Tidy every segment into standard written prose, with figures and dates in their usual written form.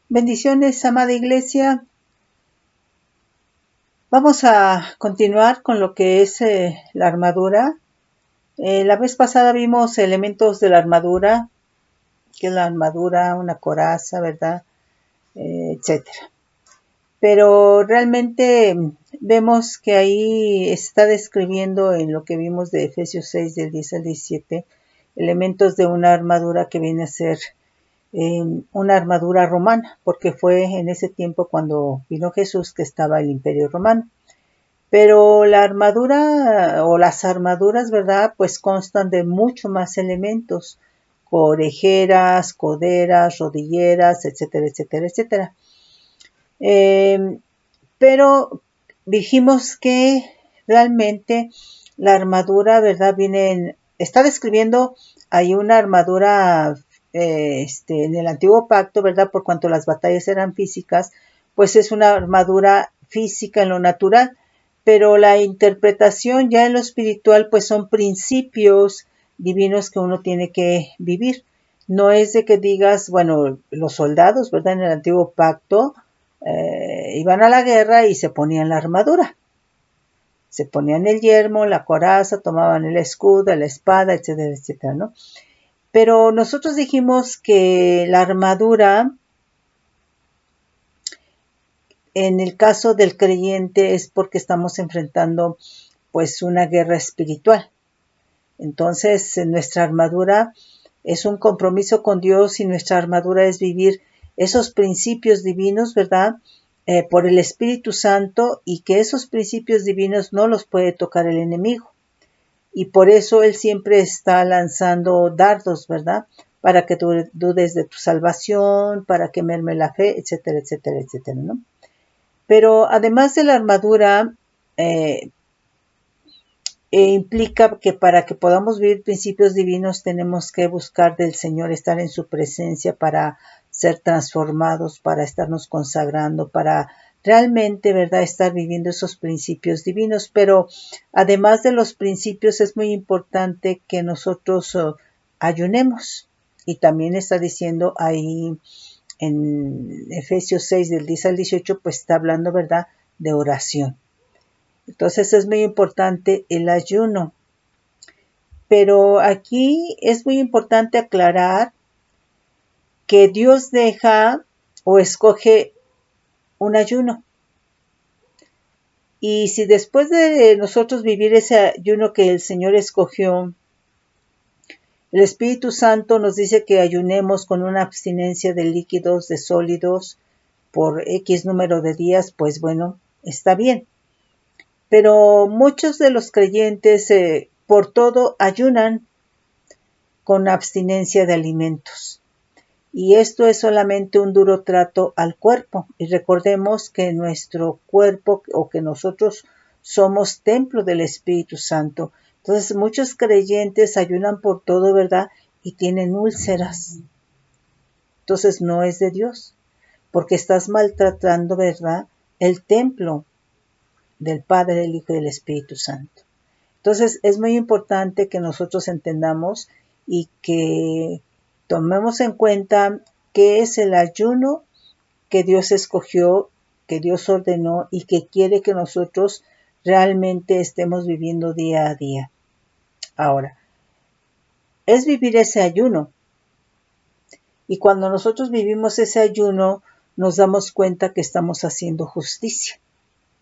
Bendiciones, amada iglesia. Vamos a continuar con lo que es la armadura. La vez pasada vimos elementos de la armadura, que es la armadura, una coraza, ¿verdad? Etcétera. Pero realmente vemos que ahí está describiendo en lo que vimos de Efesios 6, del 10 al 17, elementos de una armadura que viene a ser una armadura romana, porque fue en ese tiempo cuando vino Jesús que estaba el Imperio Romano. Pero la armadura o las armaduras, ¿verdad? Pues constan de mucho más elementos, orejeras, coderas, rodilleras, etcétera, etcétera, etcétera. Pero dijimos que realmente la armadura, ¿verdad? Está describiendo ahí una armadura en el antiguo pacto, ¿verdad? Por cuanto las batallas eran físicas, pues es una armadura física en lo natural, pero la interpretación ya en lo espiritual, pues son principios divinos que uno tiene que vivir. No es de que digas, bueno, los soldados, ¿verdad? En el antiguo pacto, iban a la guerra y se ponían la armadura. Se ponían el yermo, la coraza, tomaban el escudo, la espada, etcétera, etcétera, ¿no? Pero nosotros dijimos que la armadura, en el caso del creyente, es porque estamos enfrentando pues una guerra espiritual. Entonces, nuestra armadura es un compromiso con Dios y nuestra armadura es vivir esos principios divinos, ¿verdad? Por el Espíritu Santo, y que esos principios divinos no los puede tocar el enemigo. Y por eso Él siempre está lanzando dardos, ¿verdad? Para que tú dudes de tu salvación, para que merme la fe, etcétera, etcétera, etcétera, ¿no? Pero además de la armadura, implica que para que podamos vivir principios divinos tenemos que buscar del Señor, estar en su presencia para ser transformados, para estarnos consagrando, para realmente, ¿verdad?, estar viviendo esos principios divinos. Pero además de los principios es muy importante que nosotros ayunemos. Y también está diciendo ahí en Efesios 6 del 10 al 18, pues está hablando, ¿verdad?, de oración. Entonces es muy importante el ayuno. Pero aquí es muy importante aclarar que Dios deja o escoge un ayuno. Y si después de nosotros vivir ese ayuno que el Señor escogió, el Espíritu Santo nos dice que ayunemos con una abstinencia de líquidos, de sólidos, por X número de días, pues bueno, está bien. Pero muchos de los creyentes por todo ayunan con abstinencia de alimentos. Y esto es solamente un duro trato al cuerpo. Y recordemos que nuestro cuerpo o que nosotros somos templo del Espíritu Santo. Entonces muchos creyentes ayunan por todo, ¿verdad? Y tienen úlceras. Entonces no es de Dios, porque estás maltratando, ¿verdad?, el templo del Padre, del Hijo y del Espíritu Santo. Entonces es muy importante que nosotros entendamos y que tomemos en cuenta qué es el ayuno que Dios escogió, que Dios ordenó y que quiere que nosotros realmente estemos viviendo día a día. Ahora, es vivir ese ayuno. Y cuando nosotros vivimos ese ayuno, nos damos cuenta que estamos haciendo justicia,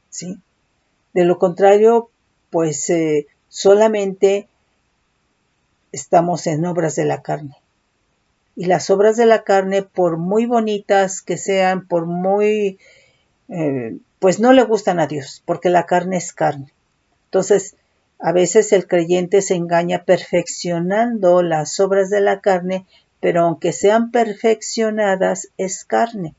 ¿sí? De lo contrario, pues solamente estamos en obras de la carne. Y las obras de la carne, por muy bonitas que sean, por muy, pues no le gustan a Dios, porque la carne es carne. Entonces, a veces el creyente se engaña perfeccionando las obras de la carne, pero aunque sean perfeccionadas, es carne.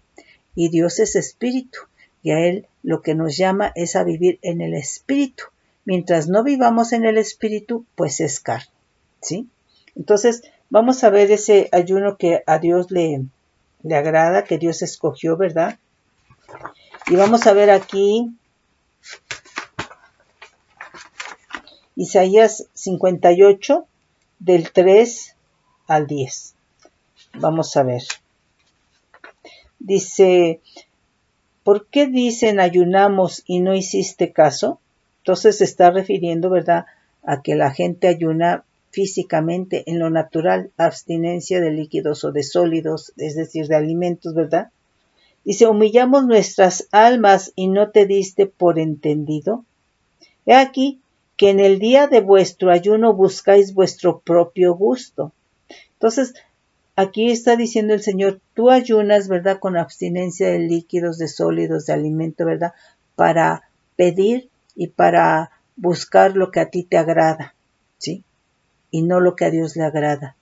Y Dios es espíritu, y a Él lo que nos llama es a vivir en el espíritu. Mientras no vivamos en el espíritu, pues es carne, ¿sí? Entonces, vamos a ver ese ayuno que a Dios le agrada, que Dios escogió, ¿verdad? Y vamos a ver aquí Isaías 58, del 3 al 10. Vamos a ver. Dice, ¿por qué dicen ayunamos y no hiciste caso? Entonces se está refiriendo, ¿verdad?, a que la gente ayuna físicamente en lo natural, abstinencia de líquidos o de sólidos, es decir, de alimentos, ¿verdad? Dice, humillamos nuestras almas y no te diste por entendido. He aquí que en el día de vuestro ayuno buscáis vuestro propio gusto. Entonces, aquí está diciendo el Señor, tú ayunas, ¿verdad?, con abstinencia de líquidos, de sólidos, de alimento, ¿verdad?, para pedir y para buscar lo que a ti te agrada, ¿sí? Y no lo que a Dios le agrada.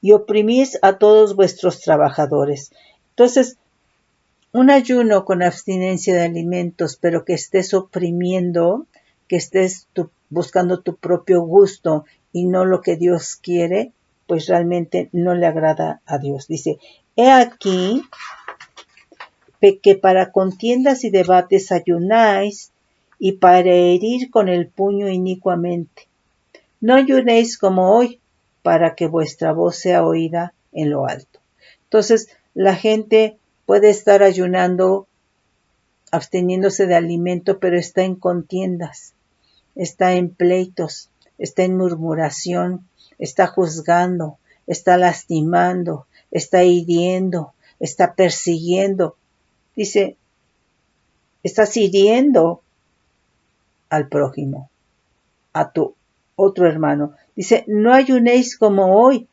Y oprimís a todos vuestros trabajadores. Entonces, un ayuno con abstinencia de alimentos, pero que estés oprimiendo, que estés buscando tu propio gusto y no lo que Dios quiere, pues realmente no le agrada a Dios. Dice, he aquí que para contiendas y debates ayunáis y para herir con el puño inicuamente. No ayunéis como hoy, para que vuestra voz sea oída en lo alto. Entonces, la gente puede estar ayunando, absteniéndose de alimento, pero está en contiendas, está en pleitos, está en murmuración, está juzgando, está lastimando, está hiriendo, está persiguiendo. Dice, estás hiriendo al prójimo, a tu otro hermano. Dice, no ayunéis como hoy,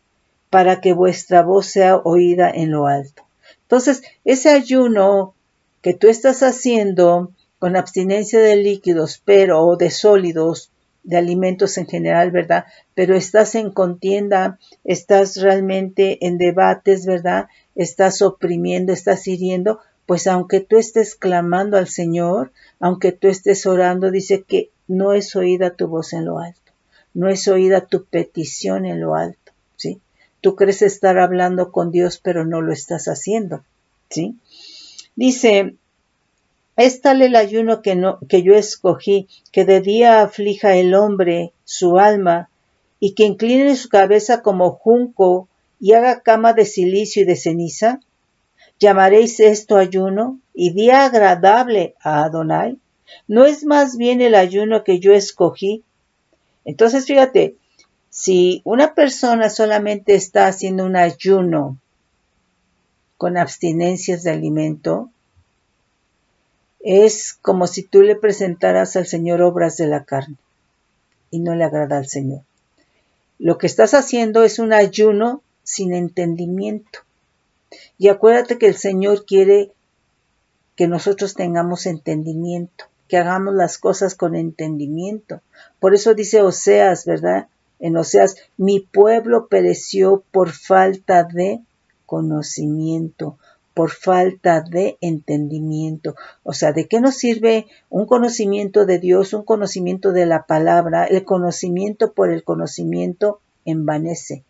para que vuestra voz sea oída en lo alto. Entonces, ese ayuno que tú estás haciendo con abstinencia de líquidos, pero o de sólidos, de alimentos en general, ¿verdad? Pero estás en contienda, estás realmente en debates, ¿verdad? Estás oprimiendo, estás hiriendo, pues aunque tú estés clamando al Señor, aunque tú estés orando, dice que no es oída tu voz en lo alto, no es oída tu petición en lo alto, ¿sí? Tú crees estar hablando con Dios, pero no lo estás haciendo, ¿sí? Dice, es tal el ayuno que yo escogí, que de día aflija el hombre su alma, y que incline su cabeza como junco, y haga cama de silicio y de ceniza. ¿Llamaréis esto ayuno y día agradable a Adonai? ¿No es más bien el ayuno que yo escogí? Entonces, fíjate, si una persona solamente está haciendo un ayuno con abstinencias de alimento, es como si tú le presentaras al Señor obras de la carne y no le agrada al Señor. Lo que estás haciendo es un ayuno sin entendimiento. Y acuérdate que el Señor quiere que nosotros tengamos entendimiento, que hagamos las cosas con entendimiento. Por eso dice Oseas, ¿verdad? En Oseas, mi pueblo pereció por falta de conocimiento, por falta de entendimiento. O sea, ¿de qué nos sirve un conocimiento de Dios, un conocimiento de la palabra? El conocimiento por el conocimiento envanece.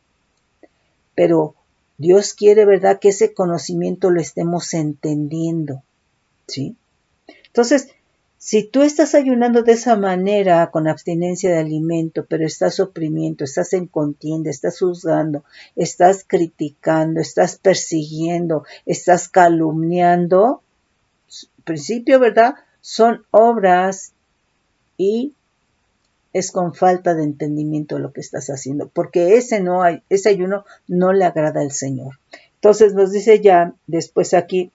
Pero Dios quiere, ¿verdad?, que ese conocimiento lo estemos entendiendo, ¿sí? Entonces, si tú estás ayunando de esa manera, con abstinencia de alimento, pero estás oprimiendo, estás en contienda, estás juzgando, estás criticando, estás persiguiendo, estás calumniando, en principio, ¿verdad?, son obras y es con falta de entendimiento lo que estás haciendo, porque ese ayuno no le agrada al Señor. Entonces nos dice ya después aquí,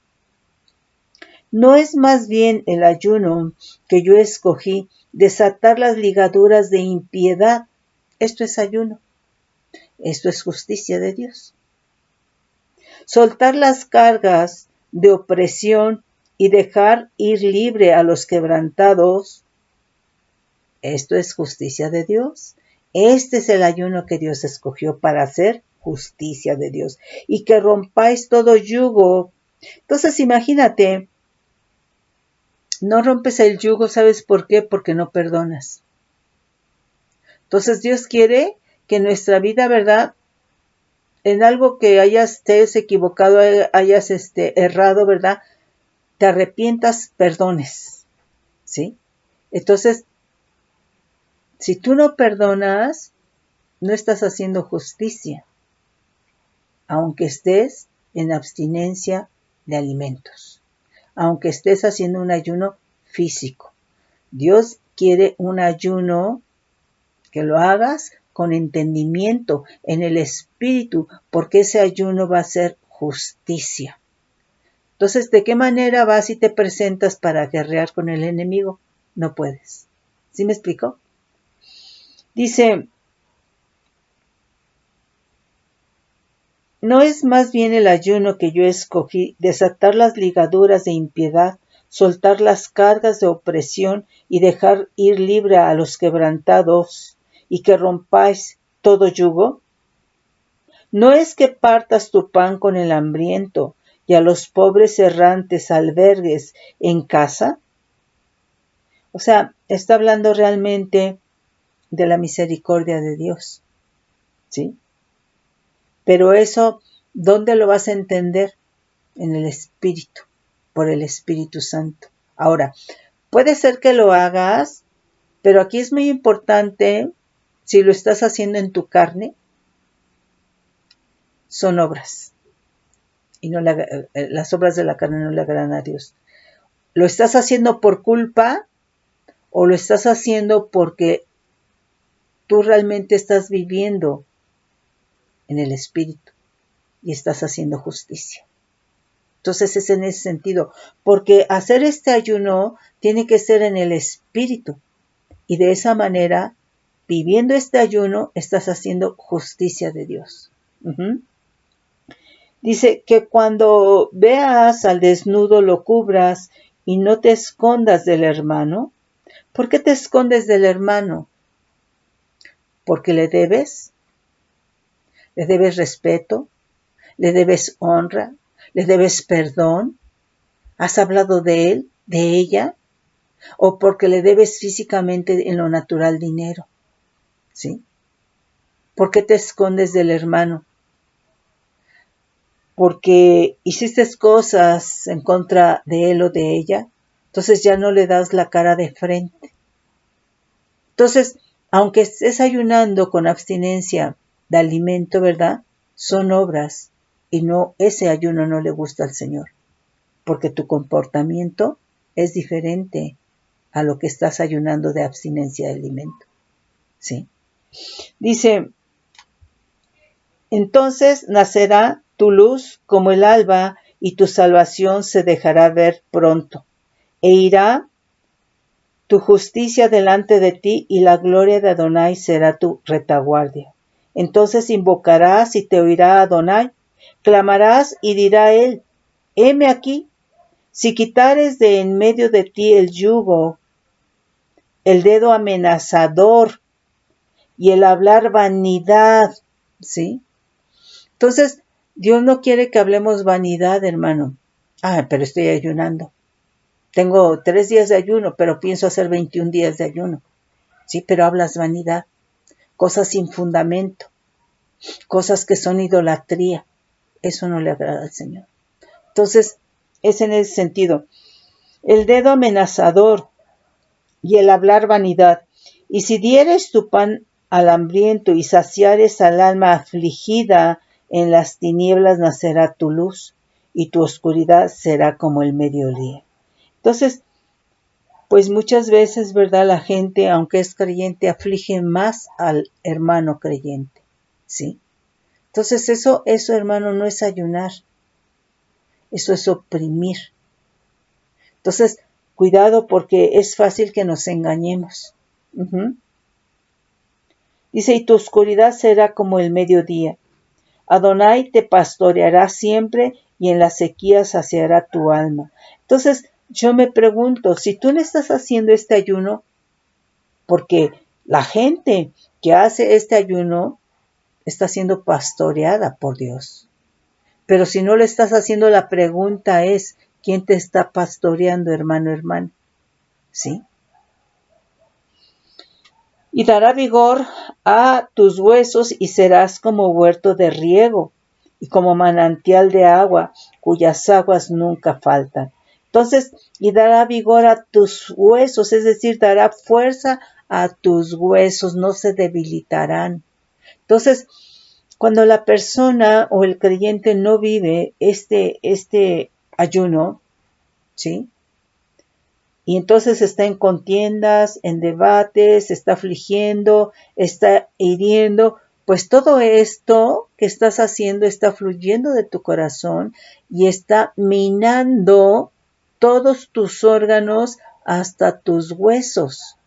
¿no es más bien el ayuno que yo escogí desatar las ligaduras de impiedad? Esto es ayuno. Esto es justicia de Dios. Soltar las cargas de opresión y dejar ir libre a los quebrantados. Esto es justicia de Dios. Este es el ayuno que Dios escogió para hacer justicia de Dios. Y que rompáis todo yugo. Entonces imagínate, no rompes el yugo, ¿sabes por qué? Porque no perdonas. Entonces Dios quiere que en nuestra vida, ¿verdad?, en algo que te hayas equivocado, hayas errado, ¿verdad?, te arrepientas, perdones, ¿sí? Entonces, si tú no perdonas, no estás haciendo justicia, aunque estés en abstinencia de alimentos, aunque estés haciendo un ayuno físico. Dios quiere un ayuno que lo hagas con entendimiento en el espíritu, porque ese ayuno va a ser justicia. Entonces, ¿de qué manera vas y te presentas para guerrear con el enemigo? No puedes. ¿Sí me explico? Dice, ¿no es más bien el ayuno que yo escogí desatar las ligaduras de impiedad, soltar las cargas de opresión y dejar ir libre a los quebrantados y que rompáis todo yugo? ¿No es que partas tu pan con el hambriento y a los pobres errantes albergues en casa? O sea, está hablando realmente de la misericordia de Dios, ¿sí? Pero eso, ¿dónde lo vas a entender? En el Espíritu, por el Espíritu Santo. Ahora, puede ser que lo hagas, pero aquí es muy importante, si lo estás haciendo en tu carne, son obras. Y no las obras de la carne no le agradan a Dios. ¿Lo estás haciendo por culpa o lo estás haciendo porque tú realmente estás viviendo en el Espíritu y estás haciendo justicia? Entonces es en ese sentido, porque hacer este ayuno tiene que ser en el Espíritu y de esa manera, viviendo este ayuno, estás haciendo justicia de Dios. Dice que cuando veas al desnudo lo cubras y no te escondas del hermano. ¿Por qué te escondes del hermano? Porque le debes respeto, le debes honra, le debes perdón, has hablado de él, de ella, o porque le debes físicamente en lo natural dinero, ¿sí? ¿Por qué te escondes del hermano? Porque hiciste cosas en contra de él o de ella, entonces ya no le das la cara de frente. Entonces, aunque estés ayunando con abstinencia de alimento, ¿verdad? Son obras y no, ese ayuno no le gusta al Señor, porque tu comportamiento es diferente a lo que estás ayunando de abstinencia de alimento, ¿sí? Dice, entonces nacerá tu luz como el alba y tu salvación se dejará ver pronto. E irá tu justicia delante de ti y la gloria de Adonai será tu retaguardia. Entonces invocarás y te oirá Adonai. Clamarás y dirá él, heme aquí. Si quitares de en medio de ti el yugo, el dedo amenazador y el hablar vanidad, ¿sí? Entonces, Dios no quiere que hablemos vanidad, hermano. Pero estoy ayunando. Tengo 3 días de ayuno, pero pienso hacer 21 días de ayuno. Sí, pero hablas vanidad. Cosas sin fundamento. Cosas que son idolatría. Eso no le agrada al Señor. Entonces, es en ese sentido. El dedo amenazador y el hablar vanidad. Y si dieres tu pan al hambriento y saciares al alma afligida, en las tinieblas nacerá tu luz y tu oscuridad será como el mediodía. Entonces, pues muchas veces, ¿verdad? La gente, aunque es creyente, aflige más al hermano creyente, ¿sí? Entonces eso, hermano, no es ayunar, eso es oprimir. Entonces, cuidado porque es fácil que nos engañemos. Dice, y tu oscuridad será como el mediodía. Adonai te pastoreará siempre y en la sequía saciará tu alma. Entonces, yo me pregunto, si tú no estás haciendo este ayuno, porque la gente que hace este ayuno está siendo pastoreada por Dios. Pero si no lo estás haciendo, la pregunta es, ¿quién te está pastoreando, hermano, hermana? ¿Sí? Y dará vigor a tus huesos y serás como huerto de riego y como manantial de agua, cuyas aguas nunca faltan. Entonces, y dará vigor a tus huesos, es decir, dará fuerza a tus huesos, no se debilitarán. Entonces, Cuando la persona o el creyente no vive este ayuno, ¿sí? Y entonces está en contiendas, en debates, está afligiendo, está hiriendo, pues todo esto que estás haciendo está fluyendo de tu corazón y está minando todos tus órganos hasta tus huesos.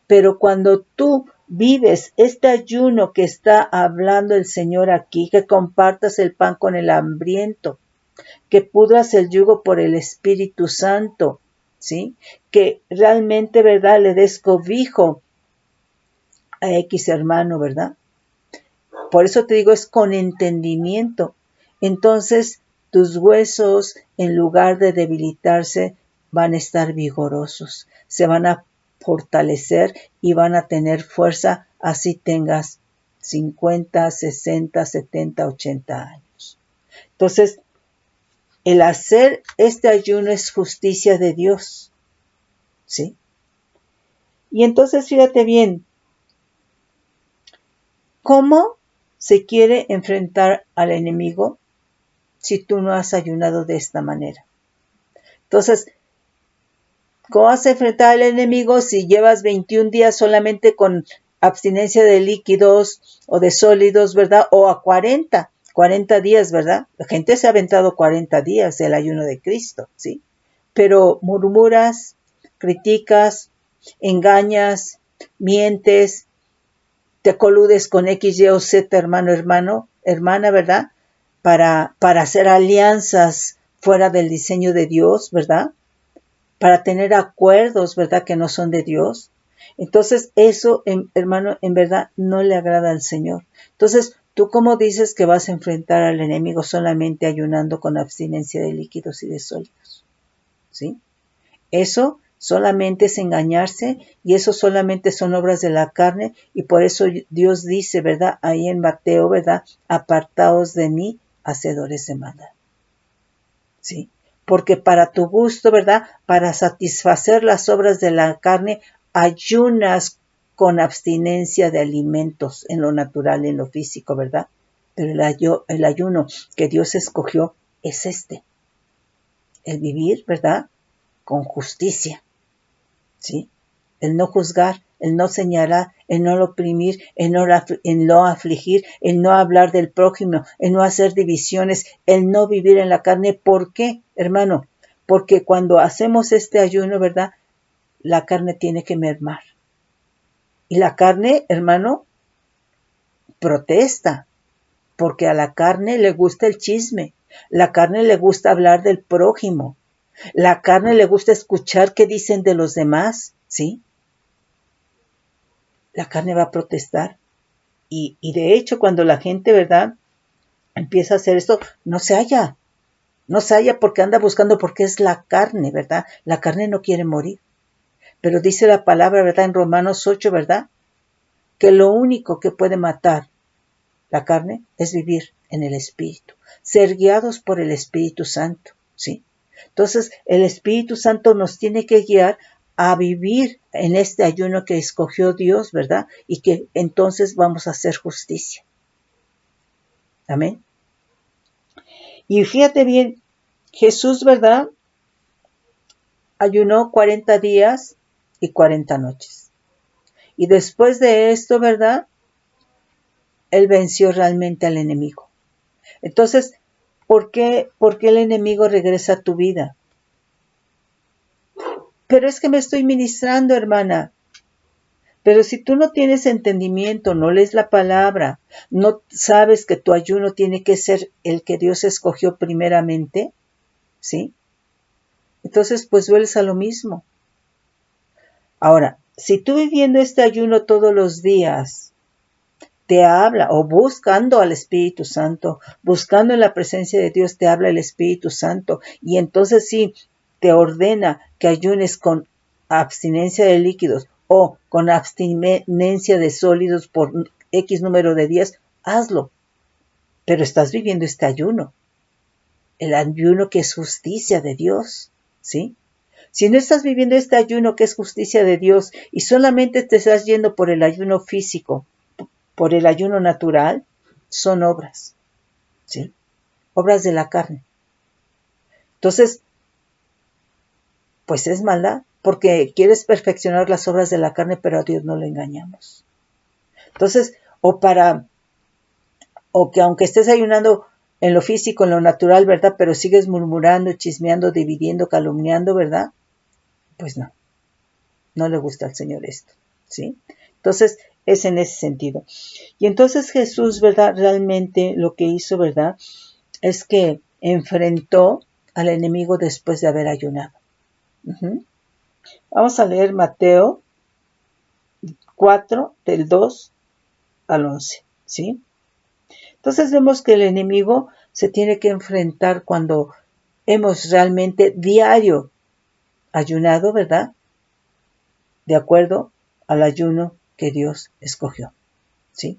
Pero cuando tú vives este ayuno que está hablando el Señor aquí, que compartas el pan con el hambriento, que pudras el yugo por el Espíritu Santo, ¿sí? Que realmente, ¿verdad?, le des cobijo a X hermano, ¿verdad? Por eso te digo, es con entendimiento. Entonces, tus huesos, en lugar de debilitarse, van a estar vigorosos, se van a fortalecer y van a tener fuerza, así tengas 50, 60, 70, 80 años. Entonces, el hacer este ayuno es justicia de Dios, ¿sí? Y entonces fíjate bien, ¿cómo se quiere enfrentar al enemigo si tú no has ayunado de esta manera? Entonces, ¿cómo vas a enfrentar al enemigo si llevas 21 días solamente con abstinencia de líquidos o de sólidos, ¿verdad? O a 40 días, ¿verdad? La gente se ha aventado 40 días del ayuno de Cristo, ¿sí? Pero murmuras, criticas, engañas, mientes, te coludes con X, Y o Z, hermana, ¿verdad? Para hacer alianzas fuera del diseño de Dios, ¿verdad? Para tener acuerdos, ¿verdad? Que no son de Dios. Entonces, eso, hermano, en verdad no le agrada al Señor. Entonces, ¿tú cómo dices que vas a enfrentar al enemigo solamente ayunando con abstinencia de líquidos y de sólidos? ¿Sí? Eso solamente es engañarse y eso solamente son obras de la carne y por eso Dios dice, ¿verdad? Ahí en Mateo, ¿verdad? Apartaos de mí, hacedores de maldad. ¿Sí? Porque para tu gusto, ¿verdad? Para satisfacer las obras de la carne, ayunas con abstinencia de alimentos en lo natural y en lo físico, ¿verdad? Pero el ayuno que Dios escogió es el vivir, ¿verdad? Con justicia, ¿sí? El no juzgar, el no señalar, el no oprimir, el no afligir, el no hablar del prójimo, el no hacer divisiones, el no vivir en la carne. ¿Por qué, hermano? Porque cuando hacemos este ayuno, ¿verdad? La carne tiene que mermar. Y la carne, hermano, protesta, porque a la carne le gusta el chisme, la carne le gusta hablar del prójimo, la carne le gusta escuchar qué dicen de los demás, ¿sí? La carne va a protestar. Y de hecho, cuando la gente, ¿verdad?, empieza a hacer esto, no se halla porque anda buscando, porque es la carne, ¿verdad? La carne no quiere morir. Pero dice la palabra, ¿verdad?, en Romanos 8, ¿verdad?, que lo único que puede matar la carne es vivir en el Espíritu, ser guiados por el Espíritu Santo, ¿sí? Entonces, el Espíritu Santo nos tiene que guiar a vivir en este ayuno que escogió Dios, ¿verdad? Y que entonces vamos a hacer justicia. Amén. Y fíjate bien, Jesús, ¿verdad?, ayunó 40 días y 40 noches. Y después de esto, ¿verdad?, Él venció realmente al enemigo. Entonces, ¿por qué el enemigo regresa a tu vida? Pero es que me estoy ministrando, hermana. Pero si tú no tienes entendimiento, no lees la palabra, no sabes que tu ayuno tiene que ser el que Dios escogió primeramente, ¿sí? Entonces, pues vuelves a lo mismo. Ahora, si tú viviendo este ayuno todos los días, te habla, o buscando al Espíritu Santo, buscando en la presencia de Dios, te habla el Espíritu Santo, y entonces sí, te ordena que ayunes con abstinencia de líquidos o con abstinencia de sólidos por X número de días, hazlo. Pero estás viviendo este ayuno, el ayuno que es justicia de Dios, ¿sí? Si no estás viviendo este ayuno que es justicia de Dios y solamente te estás yendo por el ayuno físico, por el ayuno natural, son obras, ¿sí? Obras de la carne. Entonces, pues es maldad, porque quieres perfeccionar las obras de la carne, pero a Dios no le engañamos. Entonces, o que aunque estés ayunando en lo físico, en lo natural, ¿verdad? Pero sigues murmurando, chismeando, dividiendo, calumniando, ¿verdad? Pues no le gusta al Señor esto, ¿sí? Entonces, es en ese sentido. Y entonces Jesús, ¿verdad? Realmente lo que hizo, ¿verdad? Es que enfrentó al enemigo después de haber ayunado. Vamos a leer Mateo 4, del 2 al 11, ¿sí? Entonces vemos que el enemigo se tiene que enfrentar cuando hemos realmente diario ayunado, ¿verdad? De acuerdo al ayuno que Dios escogió, ¿sí?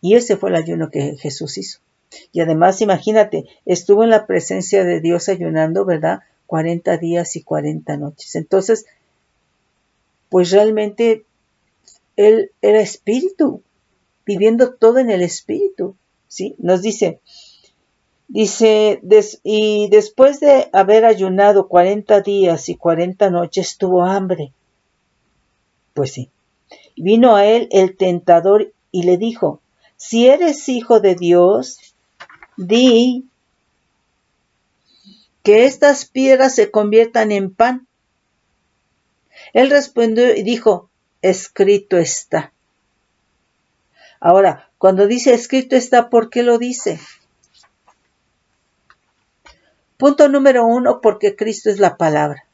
Y ese fue el ayuno que Jesús hizo. Y además, imagínate, estuvo en la presencia de Dios ayunando, ¿verdad? 40 días y 40 noches. Entonces, pues realmente Él era espíritu, viviendo todo en el espíritu, ¿sí? Nos dice, y después de haber ayunado 40 días y 40 noches, tuvo hambre. Pues sí. Vino a él el tentador y le dijo, si eres hijo de Dios, di que estas piedras se conviertan en pan. Él respondió y dijo, escrito está. Ahora, cuando dice escrito está, ¿por qué lo dice? Punto número 1, porque Cristo es la palabra.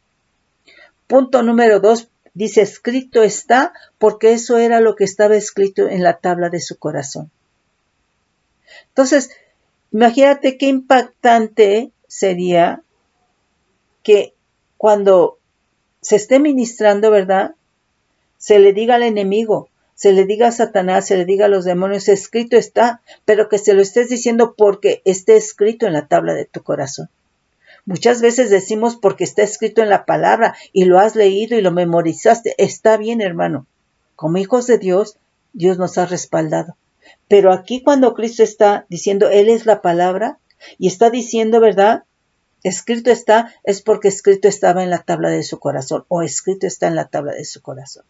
Punto número 2, dice escrito está, porque eso era lo que estaba escrito en la tabla de su corazón. Entonces, imagínate qué impactante sería que cuando se esté ministrando, ¿verdad? Se le diga al enemigo, se le diga a Satanás, se le diga a los demonios, escrito está, pero que se lo estés diciendo porque esté escrito en la tabla de tu corazón. Muchas veces decimos porque está escrito en la palabra y lo has leído y lo memorizaste. Está bien, hermano. Como hijos de Dios, Dios nos ha respaldado. Pero aquí cuando Cristo está diciendo, Él es la palabra y está diciendo, ¿verdad? Escrito está, es porque escrito estaba en la tabla de su corazón o escrito está en la tabla de su corazón.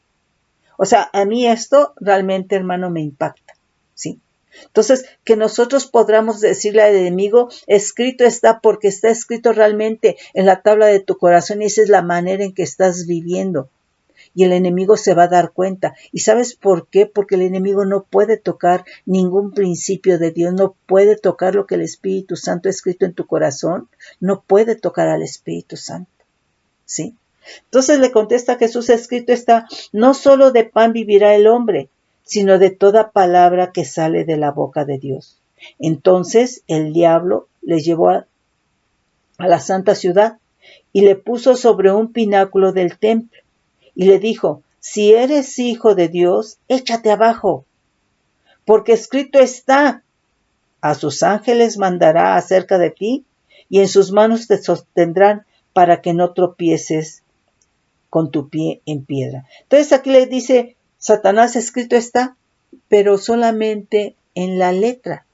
O sea, a mí esto realmente, hermano, me impacta, ¿sí? Entonces, que nosotros podamos decirle al enemigo, escrito está porque está escrito realmente en la tabla de tu corazón y esa es la manera en que estás viviendo. Y el enemigo se va a dar cuenta. ¿Y sabes por qué? Porque el enemigo no puede tocar ningún principio de Dios, no puede tocar lo que el Espíritu Santo ha escrito en tu corazón, no puede tocar al Espíritu Santo, ¿sí? Entonces le contesta Jesús, escrito está, no solo de pan vivirá el hombre, sino de toda palabra que sale de la boca de Dios. Entonces el diablo le llevó a la santa ciudad y le puso sobre un pináculo del templo y le dijo, si eres hijo de Dios, échate abajo, porque escrito está, a sus ángeles mandará acerca de ti y en sus manos te sostendrán para que no tropieces con tu pie en piedra. Entonces aquí le dice, Satanás escrito está, pero solamente en la letra.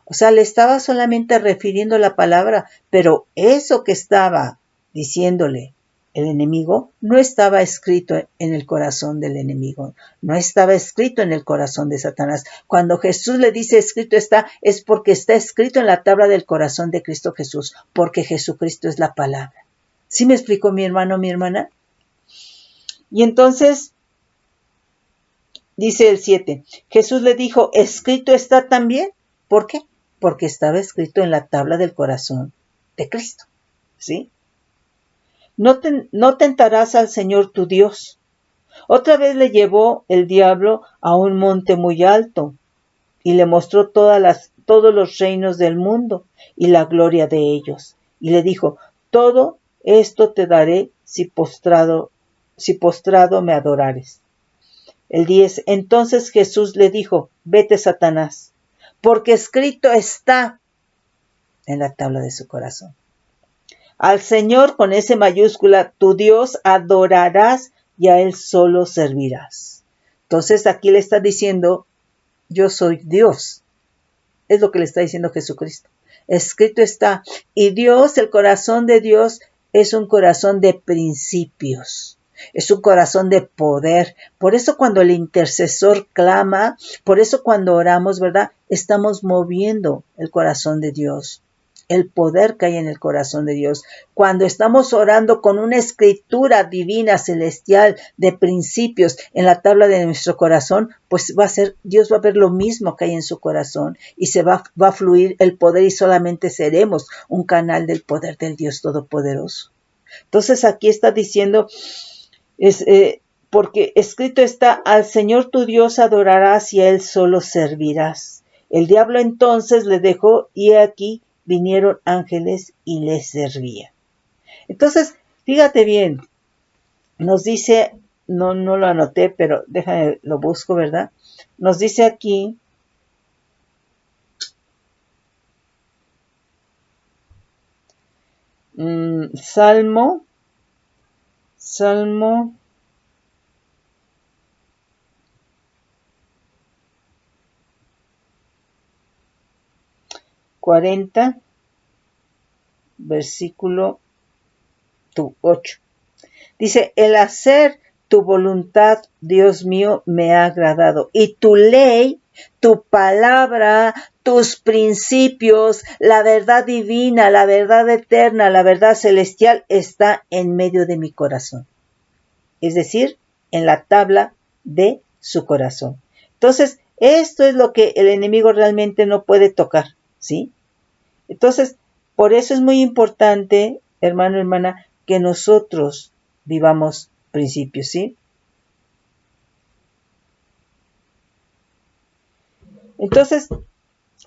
O sea, le estaba solamente refiriendo la palabra, pero eso que estaba diciéndole el enemigo no estaba escrito en el corazón del enemigo, no estaba escrito en el corazón de Satanás. Cuando Jesús le dice escrito está, es porque está escrito en la tabla del corazón de Cristo Jesús, porque Jesucristo es la palabra. ¿Sí me explicó mi hermano, mi hermana? Y entonces, dice el 7, Jesús le dijo, escrito está también. ¿Por qué? Porque estaba escrito en la tabla del corazón de Cristo, ¿sí? No tentarás al Señor tu Dios. Otra vez le llevó el diablo a un monte muy alto y le mostró todos los reinos del mundo y la gloria de ellos. Y le dijo, todo esto te daré si postrado me adorares. El 10, entonces Jesús le dijo, vete Satanás, porque escrito está en la tabla de su corazón. Al Señor con S mayúscula, tu Dios adorarás y a Él solo servirás. Entonces aquí le está diciendo, yo soy Dios. Es lo que le está diciendo Jesucristo. Escrito está. Y Dios, el corazón de Dios, es un corazón de principios. Es un corazón de poder. Por eso cuando el intercesor clama, por eso cuando oramos, ¿verdad? Estamos moviendo el corazón de Dios. El poder que hay en el corazón de Dios. Cuando estamos orando con una escritura divina, celestial, de principios en la tabla de nuestro corazón, pues Dios va a ver lo mismo que hay en su corazón y va a fluir el poder y solamente seremos un canal del poder del Dios Todopoderoso. Entonces aquí está diciendo, porque escrito está, al Señor tu Dios adorarás y a Él solo servirás. El diablo entonces le dejó y aquí vinieron ángeles y les servían. Entonces, fíjate bien, nos dice, no lo anoté, pero déjame, lo busco, ¿verdad? Nos dice aquí, Salmo 40, versículo 8. Dice, el hacer tu voluntad, Dios mío, me ha agradado. Y tu ley, tu palabra, tus principios, la verdad divina, la verdad eterna, la verdad celestial está en medio de mi corazón. Es decir, en la tabla de su corazón. Entonces, esto es lo que el enemigo realmente no puede tocar, ¿sí? Entonces, por eso es muy importante, hermano, hermana, que nosotros vivamos principios, ¿sí? Entonces,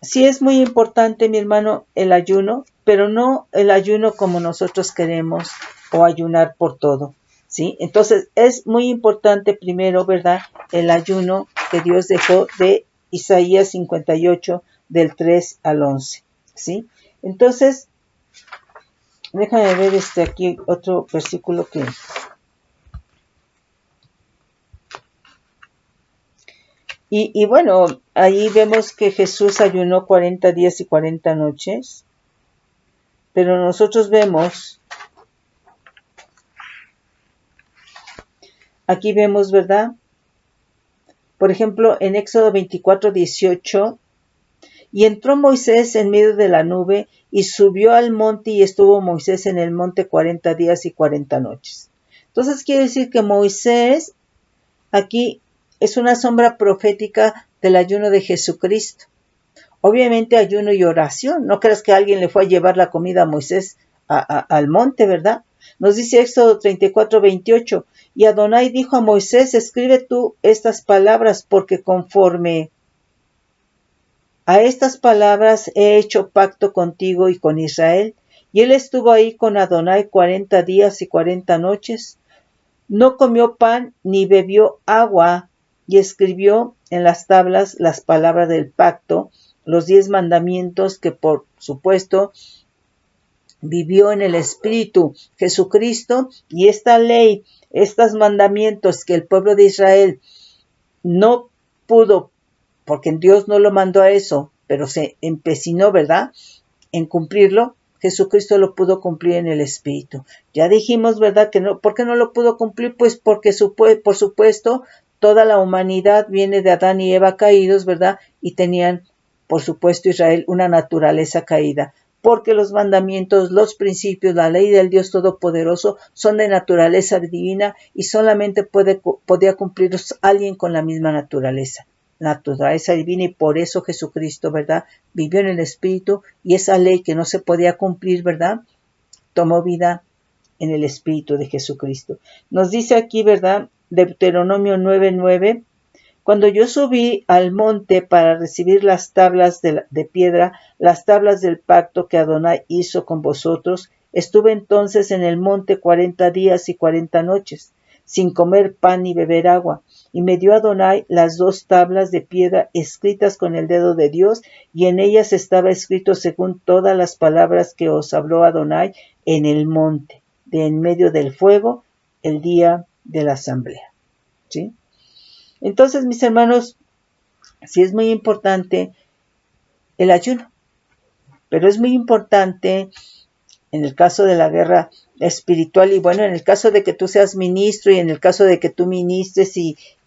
sí es muy importante, mi hermano, el ayuno, pero no el ayuno como nosotros queremos o ayunar por todo, ¿sí? Entonces, es muy importante primero, ¿verdad? El ayuno que Dios dejó de Isaías 58, del 3 al 11, ¿sí? Entonces, déjame ver aquí otro versículo que... Y bueno, ahí vemos que Jesús ayunó 40 días y 40 noches, pero nosotros vemos, aquí vemos, ¿verdad? Por ejemplo, en Éxodo 24, 18, y entró Moisés en medio de la nube y subió al monte y estuvo Moisés en el monte 40 días y 40 noches. Entonces quiere decir que Moisés aquí es una sombra profética del ayuno de Jesucristo. Obviamente ayuno y oración. No creas que alguien le fue a llevar la comida a Moisés al monte, ¿verdad? Nos dice Éxodo 34, 28. Y Adonai dijo a Moisés, escribe tú estas palabras, porque conforme a estas palabras he hecho pacto contigo y con Israel. Y él estuvo ahí con Adonai 40 días y 40 noches. No comió pan ni bebió agua, y escribió en las tablas las palabras del pacto, los 10 mandamientos que por supuesto vivió en el Espíritu Jesucristo, y esta ley, estos mandamientos que el pueblo de Israel no pudo, porque Dios no lo mandó a eso, pero se empecinó, ¿verdad?, en cumplirlo. Jesucristo lo pudo cumplir en el Espíritu. Ya dijimos, ¿verdad?, que no. ¿Por qué no lo pudo cumplir? Pues porque, por supuesto, toda la humanidad viene de Adán y Eva caídos, ¿verdad? Y tenían, por supuesto, Israel una naturaleza caída. Porque los mandamientos, los principios, la ley del Dios Todopoderoso son de naturaleza divina y solamente podía cumplirlos alguien con la misma naturaleza divina, y por eso Jesucristo, ¿verdad?, vivió en el Espíritu, y esa ley que no se podía cumplir, ¿verdad?, tomó vida en el Espíritu de Jesucristo. Nos dice aquí, ¿verdad?, Deuteronomio 9:9, cuando yo subí al monte para recibir las tablas de piedra, las tablas del pacto que Adonai hizo con vosotros, estuve entonces en el monte 40 días y 40 noches, sin comer pan ni beber agua. Y me dio Adonai las 2 tablas de piedra escritas con el dedo de Dios, y en ellas estaba escrito según todas las palabras que os habló Adonai en el monte, de en medio del fuego, el día de la asamblea. ¿Sí? Entonces, mis hermanos, sí es muy importante el ayuno. Pero es muy importante en el caso de la guerra espiritual y bueno, en el caso de que tú seas ministro y en el caso de que tú ministres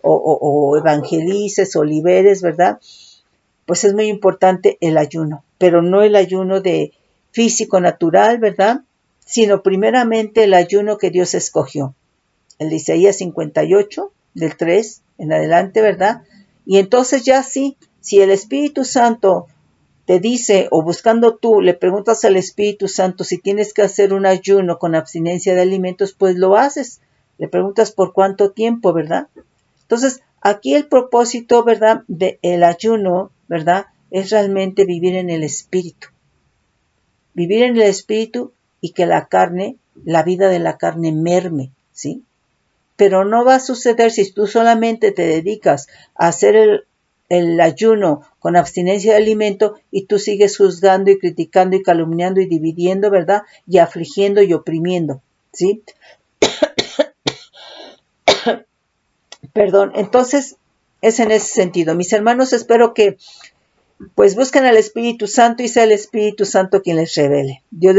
o evangelices o liberes, ¿verdad? Pues es muy importante el ayuno, pero no el ayuno de físico natural, ¿verdad? Sino primeramente el ayuno que Dios escogió. El de Isaías 58, del 3 en adelante, ¿verdad? Y entonces ya sí, si el Espíritu Santo te dice, o buscando tú, le preguntas al Espíritu Santo si tienes que hacer un ayuno con abstinencia de alimentos, pues lo haces. Le preguntas por cuánto tiempo, ¿verdad? Entonces, aquí el propósito, ¿verdad?, del ayuno, ¿verdad?, es realmente vivir en el Espíritu. Vivir en el Espíritu y que la carne, la vida de la carne merme, ¿sí? Pero no va a suceder si tú solamente te dedicas a hacer el ayuno con abstinencia de alimento y tú sigues juzgando y criticando y calumniando y dividiendo, ¿verdad? Y afligiendo y oprimiendo, ¿sí? Perdón, entonces es en ese sentido. Mis hermanos, espero que pues busquen al Espíritu Santo y sea el Espíritu Santo quien les revele. Dios